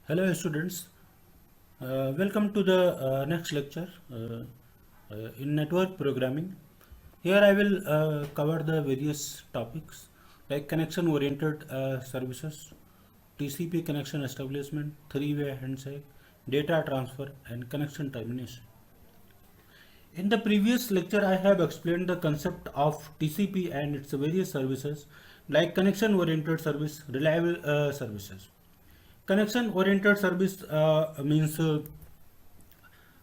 Hello students, welcome to the next lecture in network programming. Here I will cover the various topics like connection oriented services, TCP connection establishment, three-way handshake, data transfer and connection termination. In the previous lecture I have explained the concept of TCP and its various services like connection oriented service, reliable services. Connection oriented service means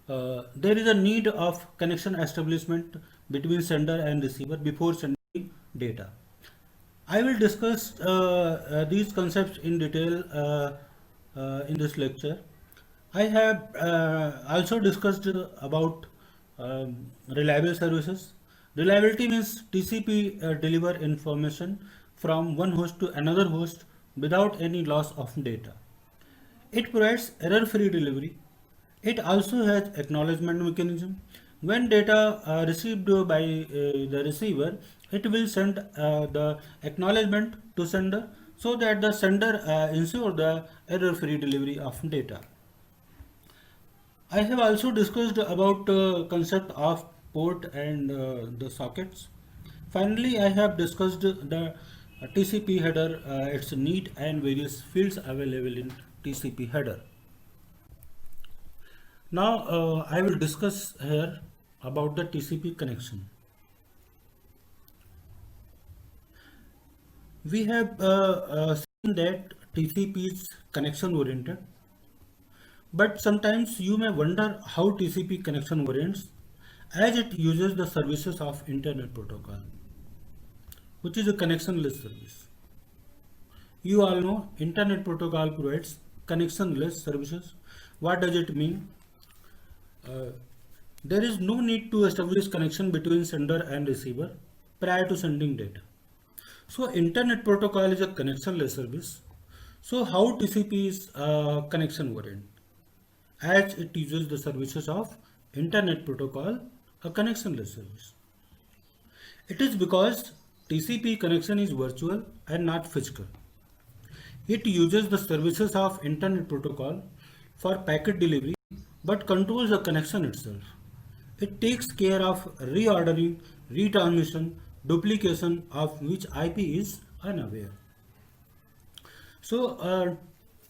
there is a need of connection establishment between sender and receiver before sending data. I will discuss these concepts in detail in this lecture. I have also discussed about reliable services. Reliability means TCP deliver information from one host to another host without any loss of data. It provides error-free delivery. It also has acknowledgement mechanism. When data received by the receiver, it will send the acknowledgement to sender so that the sender ensure the error-free delivery of data. I have also discussed about concept of port and the sockets. Finally, I have discussed the TCP header, its need and various fields available in TCP header. Now I will discuss here about the TCP connection. We have seen that TCP is connection oriented, but sometimes you may wonder how TCP connection orients as it uses the services of Internet Protocol, which is a connectionless service. You all know Internet Protocol provides connectionless services. What does it mean? There is no need to establish connection between sender and receiver prior to sending data. So Internet Protocol is a connectionless service. So how TCP is connection oriented? As it uses the services of Internet Protocol, a connectionless service. It is because TCP connection is virtual and not physical. It uses the services of Internet Protocol for packet delivery but controls the connection itself. It takes care of reordering, retransmission, duplication of which IP is unaware. So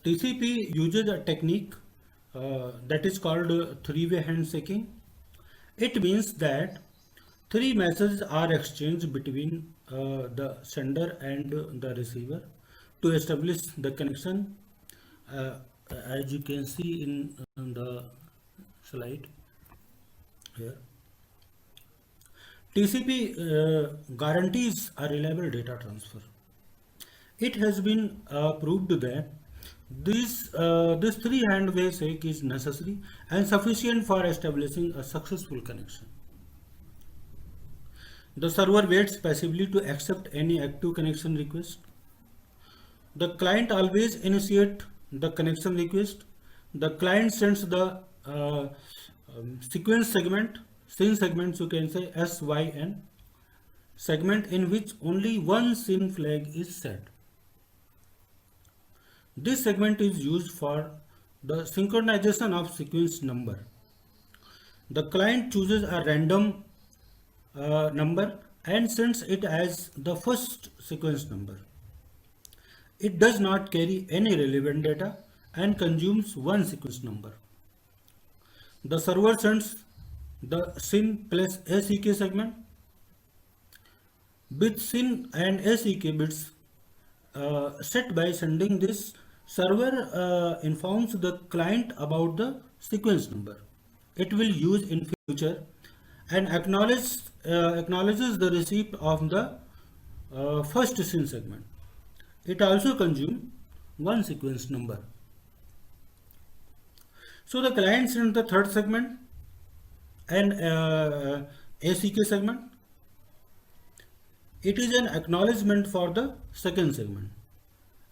TCP uses a technique that is called three-way handshaking. It means that three messages are exchanged between the sender and the receiver to establish the connection, as you can see in the slide here. TCP guarantees a reliable data transfer. It has been proved that this three-hand handshake is necessary and sufficient for establishing a successful connection. The server waits passively to accept any active connection request. The client always initiates the connection request. The client sends the sequence segment, SYN segments you can say SYN, segment in which only one SYN flag is set. This segment is used for the synchronization of sequence number. The client chooses a random number and sends it as the first sequence number. It does not carry any relevant data and consumes one sequence number. The server sends the SYN plus ACK segment with SYN and ACK bits set. By sending this, server informs the client about the sequence number it will use in future and acknowledges the receipt of the first SYN segment. It also consumes one sequence number. So the client sends the third segment and ACK segment. It is an acknowledgement for the second segment.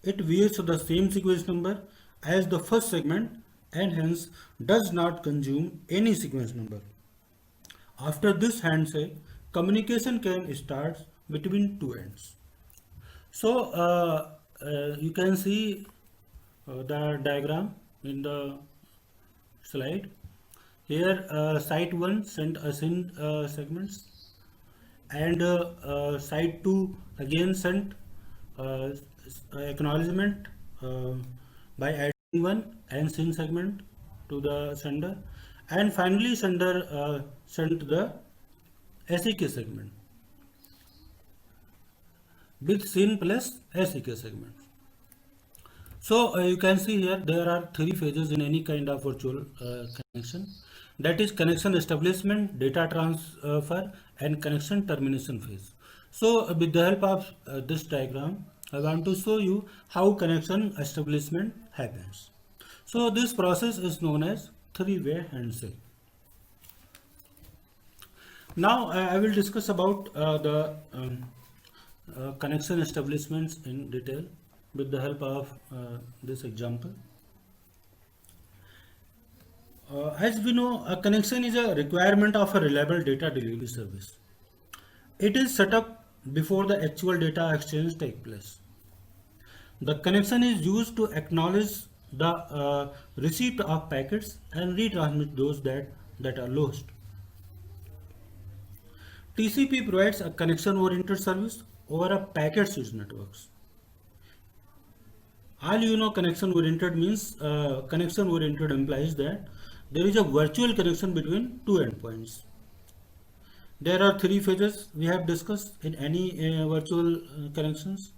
It wears the same sequence number as the first segment and hence does not consume any sequence number. After this handshake, communication can start between two ends. So you can see the diagram in the slide. Here site 1 sent a SYN segments, and site 2 again sent uh, acknowledgement by adding one and SYN segment to the sender, and finally sender sent the SEK segment with SYN plus SEK segment. So you can see here there are three phases in any kind of virtual connection, that is connection establishment, data transfer, and connection termination phase. So with the help of this diagram, I want to show you how connection establishment happens. So this process is known as three-way handshake. Now I will discuss about the connection establishments in detail with the help of this example. As we know, a connection is a requirement of a reliable data delivery service. It is set up before the actual data exchange takes place. The connection is used to acknowledge the receipt of packets and retransmit those that are lost. TCP provides a connection-oriented service over a packet-switched networks. All you know, connection-oriented means connection-oriented implies that there is a virtual connection between two endpoints. There are three phases we have discussed in any virtual connections,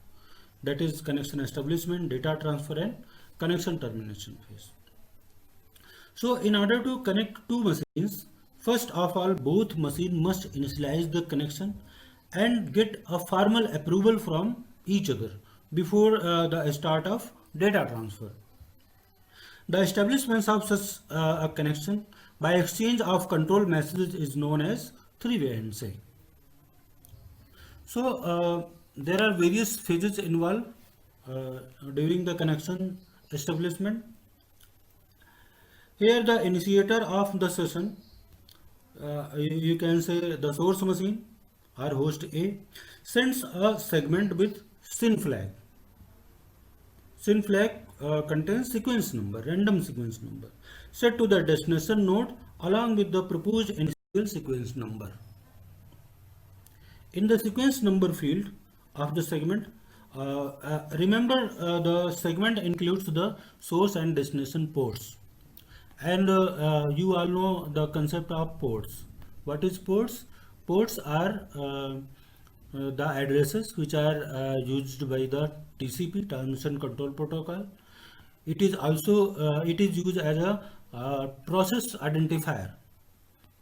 that is connection establishment, data transfer, and connection termination phase. So in order to connect two machines, first of all both machines must initialize the connection and get a formal approval from each other before the start of data transfer. The establishment of such a connection by exchange of control messages is known as three-way handshake. So there are various phases involved during the connection establishment. Here the initiator of the session, you can say the source machine or host A, sends a segment with SYN flag. SYN flag contains sequence number, random sequence number, set to the destination node along with the proposed initial sequence number. In the sequence number field of the segment, remember the segment includes the source and destination ports. And you all know the concept of ports. What is ports? Ports are the addresses which are used by the TCP, Transmission Control Protocol. It is also it is used as a process identifier,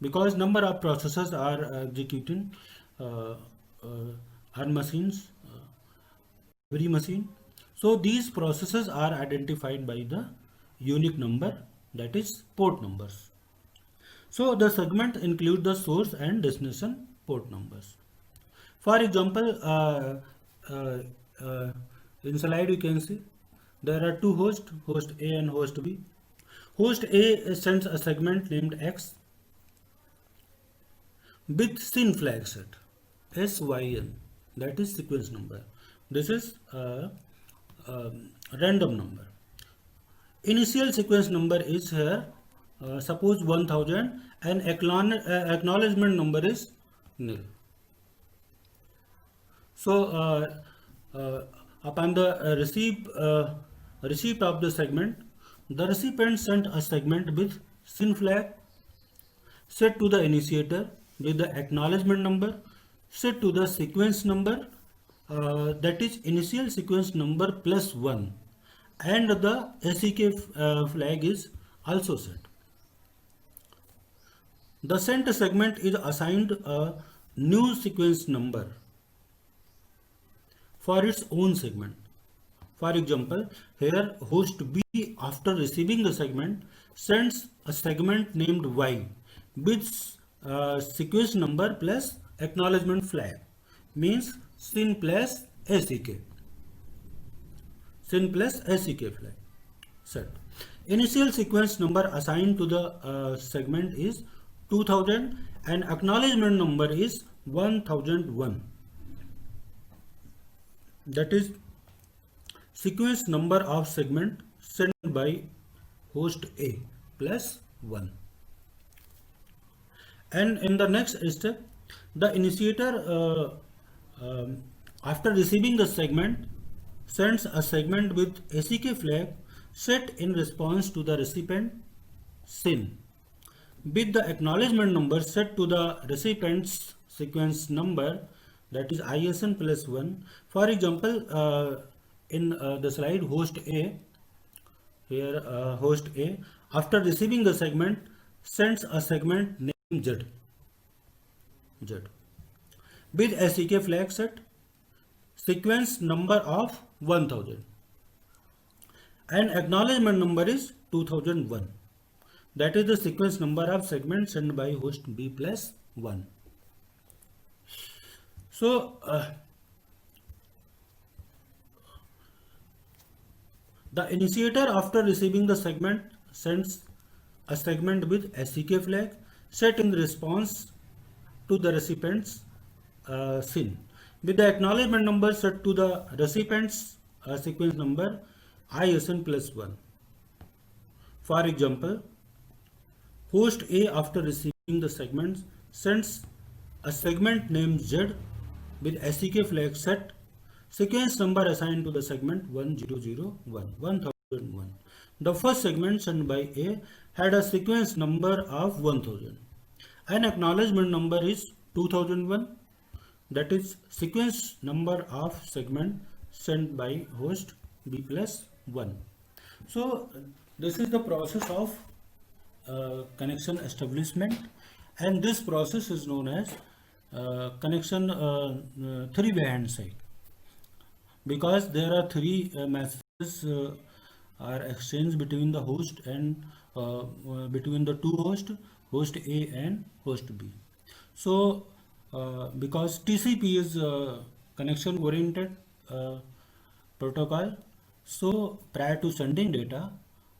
because number of processes are executing on machines, every machine. So these processes are identified by the unique number, that is port numbers. So the segment include the source and destination port numbers. For example, in slide you can see there are two hosts, host A and host B. Host A sends a segment named X with SYN flag set SYN, that is sequence number. This is a random number. Initial sequence number is here, suppose 1000, and acknowledgement number is nil. So upon the receipt of the segment, the recipient sent a segment with SYN flag set to the initiator with the acknowledgement number set to the sequence number, that is initial sequence number plus 1, and the SEK flag is also set. The sent segment is assigned a new sequence number for its own segment. For example, here host B, after receiving the segment, sends a segment named Y with sequence number plus acknowledgement flag, means SYN plus SEK. SYN plus SEK flag set. Initial sequence number assigned to the segment is 2000 and acknowledgement number is 1001. That is sequence number of segment sent by host A plus 1. And in the next step, the initiator after receiving the segment sends a segment with ACK flag set in response to the recipient SYN with the acknowledgement number set to the recipient's sequence number, that is ISN plus 1. For example, in the slide host A, here host A after receiving the segment sends a segment named Z with ACK flag set, sequence number of 1000, and acknowledgement number is 2001. That is the sequence number of segments sent by host B plus 1. So the initiator after receiving the segment sends a segment with ACK flag set in response to the recipient's SYN with the acknowledgement number set to the recipient's sequence number ISN plus 1. For example, host A after receiving the segments sends a segment named Z with ACK flag set, sequence number assigned to the segment 1001. The first segment sent by A had a sequence number of 1000 and acknowledgement number is 2001, that is sequence number of segment sent by host B plus 1. So this is the process of connection establishment, and this process is known as connection three-way handshake, because there are three messages are exchanged between the host and between the two hosts, host A and host B. So because TCP is connection oriented protocol, so prior to sending data,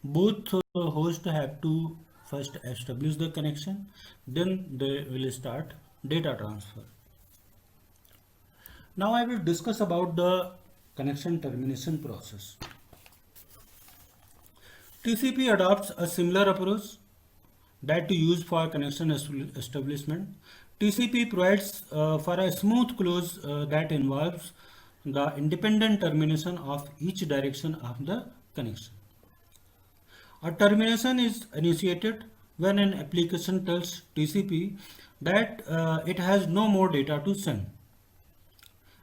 both hosts have to first establish the connection, then they will start data transfer. Now I will discuss about the connection termination process. TCP adopts a similar approach that to use for connection establishment. TCP provides for a smooth close that involves the independent termination of each direction of the connection. A termination is initiated when an application tells TCP that it has no more data to send.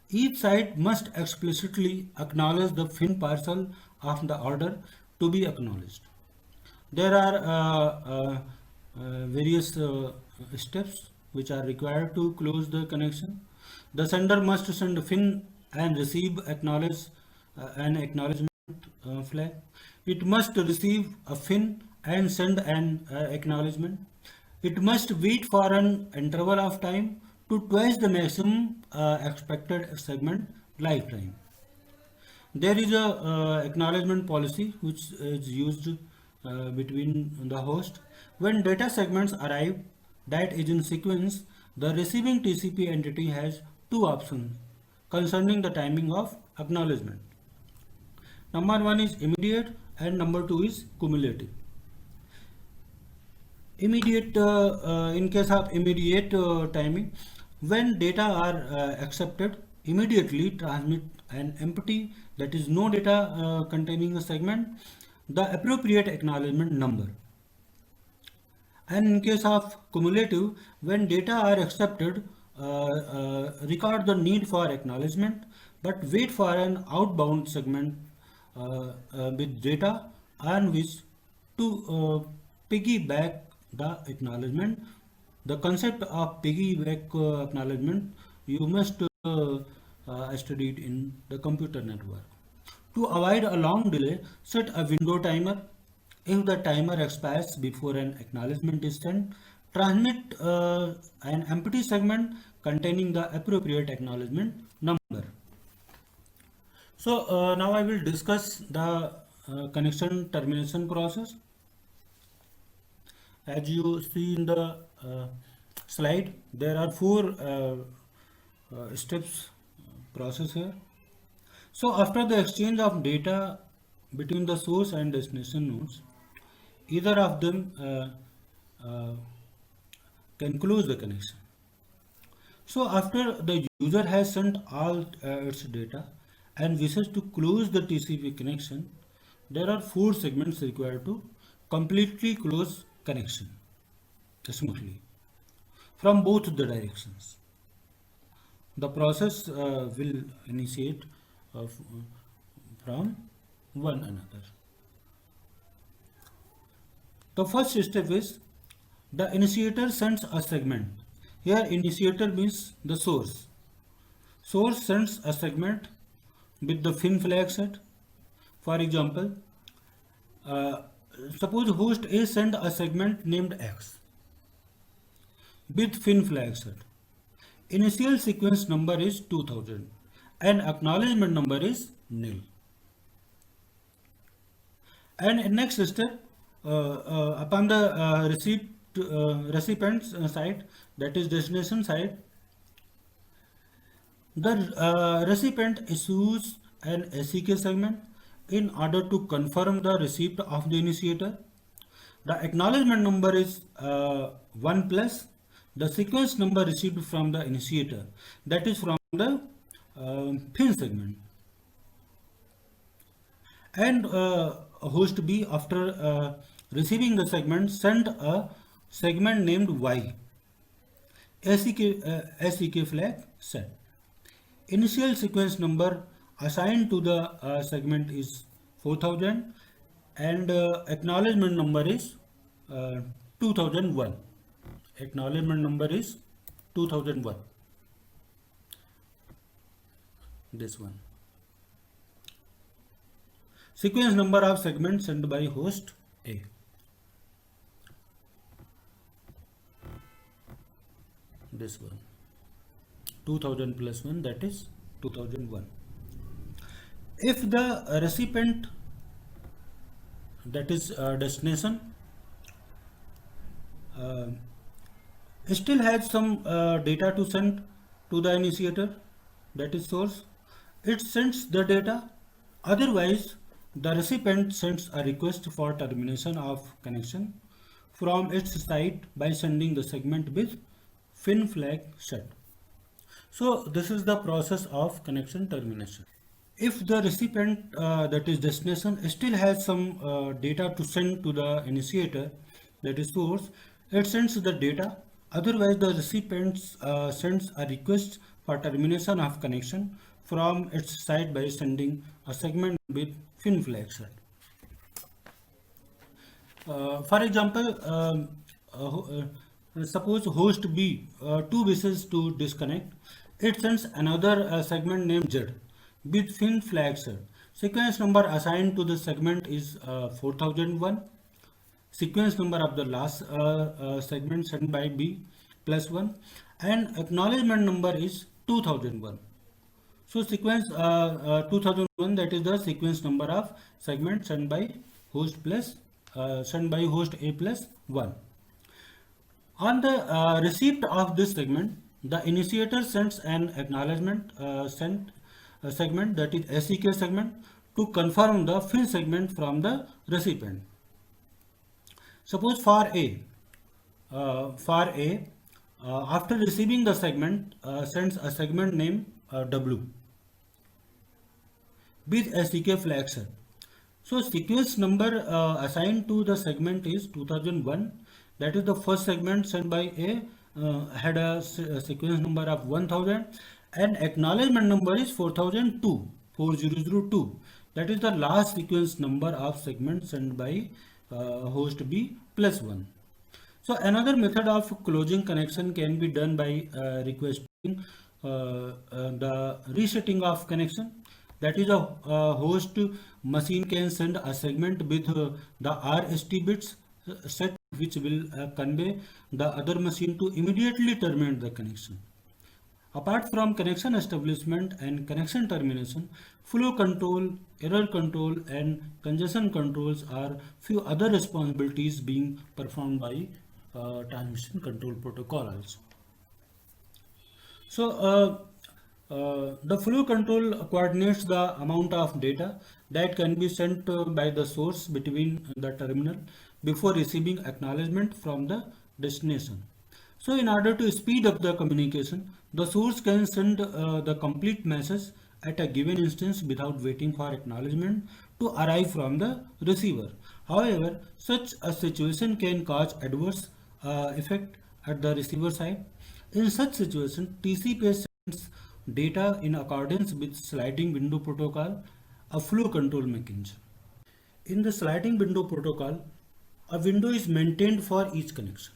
Each side must explicitly acknowledge the FIN parcel of the order to be acknowledged. There are various steps which are required to close the connection. The sender must send a FIN and receive an acknowledgement flag. It must receive a FIN and send an acknowledgement. It must wait for an interval of time to twice the maximum expected segment lifetime. There is a acknowledgement policy which is used between the host. When data segments arrive that is in sequence, the receiving TCP entity has two options concerning the timing of acknowledgement. Number one is immediate and number two is cumulative. Immediate, in case of immediate timing, when data are accepted, immediately transmit an empty, that is no data containing a segment, the appropriate acknowledgement number. And in case of cumulative, when data are accepted, record the need for acknowledgement, but wait for an outbound segment with data on which to piggyback the acknowledgement. The concept of piggyback acknowledgement you must study it in the computer network. To avoid a long delay, set a window timer. If the timer expires before an acknowledgement is sent, transmit an empty segment containing the appropriate acknowledgement number. So now I will discuss the connection termination process. As you see in the slide, there are four steps process here. So after the exchange of data between the source and destination nodes, either of them can close the connection. So after the user has sent all its data and wishes to close the TCP connection, there are 4 segments required to completely close connection smoothly from both the directions. The process will initiate from one another. The first step is the initiator sends a segment. Here initiator means the source. Source sends a segment with the FIN flag set. For example, uh, suppose host A send a segment named X with FIN flag set. Initial sequence number is 2000 and acknowledgement number is nil. And in next step, upon the recipient's side, that is destination side, the recipient issues an SEK segment in order to confirm the receipt of the initiator. The acknowledgement number is 1 plus the sequence number received from the initiator, that is from the FIN segment. And host B, after receiving the segment, sent a segment named Y, SEK flag set. Initial sequence number assigned to the segment is 4000 and acknowledgement number is 2001. Acknowledgement number is 2001. This one. Sequence number of segments sent by host A. This one. 2000 plus 1, that is 2001. If the recipient, that is destination, still has some data to send to the initiator, that is source, it sends the data. Otherwise, the recipient sends a request for termination of connection from its side by sending the segment with FIN flag set. So this is the process of connection termination. If the recipient, that is destination, still has some data to send to the initiator, that is source, it sends the data. Otherwise, the recipient sends a request for termination of connection from its side by sending a segment with FIN flag set. For example, suppose host B 2 wishes to disconnect. It sends another segment named Z with FIN flag set. Sequence number assigned to the segment is 4001. Sequence number of the last segment sent by B plus 1 and acknowledgement number is 2001. So sequence 2001, that is the sequence number of segment sent by host plus sent by host A plus 1. On the receipt of this segment, the initiator sends an acknowledgement segment, that is SEK segment, to confirm the FIN segment from the recipient. Suppose for A, after receiving the segment, sends a segment name W with SEK flag set. So sequence number assigned to the segment is 2001. That is the first segment sent by A, had a sequence number of 1000 and acknowledgement number is 4002. That is the last sequence number of segments sent by host B plus 1. So another method of closing connection can be done by requesting the resetting of connection. That is a host machine can send a segment with the RST bits set, which will convey the other machine to immediately terminate the connection. Apart from connection establishment and connection termination, flow control, error control and congestion controls are few other responsibilities being performed by transmission control protocol also. So The flow control coordinates the amount of data that can be sent by the source between the terminal before receiving acknowledgement from the destination. So in order to speed up the communication, the source can send the complete message at a given instance without waiting for acknowledgement to arrive from the receiver. However, such a situation can cause adverse effect at the receiver side. In such situation, TCP sends data in accordance with sliding window protocol, a flow control mechanism. In the sliding window protocol, a window is maintained for each connection.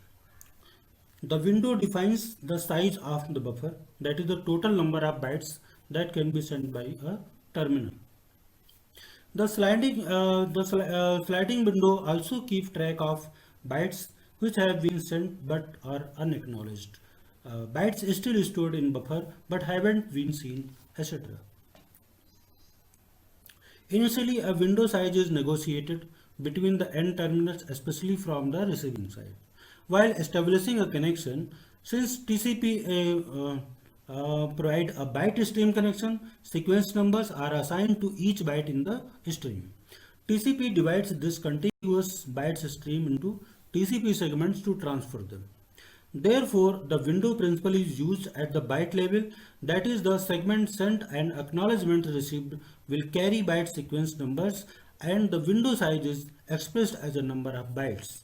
The window defines the size of the buffer, that is the total number of bytes that can be sent by a terminal. Sliding window also keeps track of bytes which have been sent but are unacknowledged. Bytes still stored in buffer but haven't been seen, etc. Initially, a window size is negotiated between the end terminals, especially from the receiving side. While establishing a connection, since TCP provide a byte stream connection, sequence numbers are assigned to each byte in the stream. TCP divides this contiguous bytes stream into TCP segments to transfer them. Therefore, the window principle is used at the byte level, that is, the segment sent and acknowledgement received will carry byte sequence numbers and the window size is expressed as a number of bytes.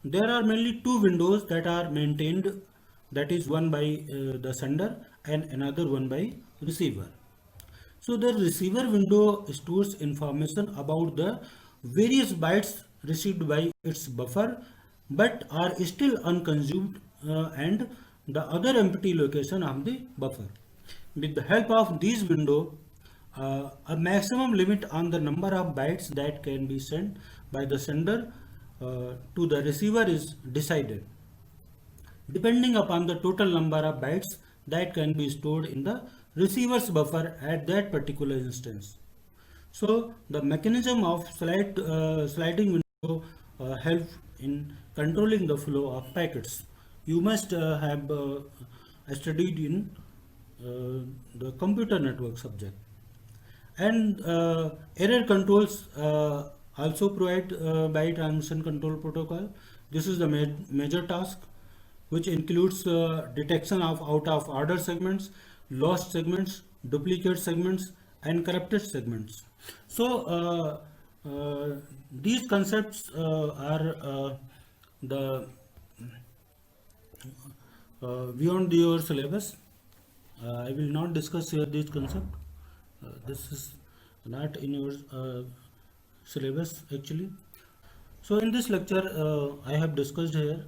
There are mainly two windows that are maintained, that is one by the sender and another one by receiver. So the receiver window stores information about the various bytes received by its buffer but are still unconsumed and the other empty location of the buffer. With the help of these window, a maximum limit on the number of bytes that can be sent by the sender to the receiver is decided, depending upon the total number of bytes that can be stored in the receiver's buffer at that particular instance. So the mechanism of sliding window help in controlling the flow of packets. You must have studied in the computer network subject. And error controls also provide by transmission control protocol. This is the major task, which includes detection of out of order segments, lost segments, duplicate segments, and corrupted segments. So these concepts are the beyond your syllabus. I will not discuss here this concept. This is not in your syllabus actually. So in this lecture, I have discussed here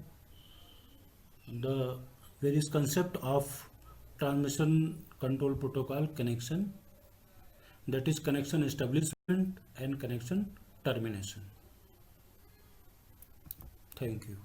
the various concept of transmission control protocol connection, that is connection establishment and connection termination. Thank you.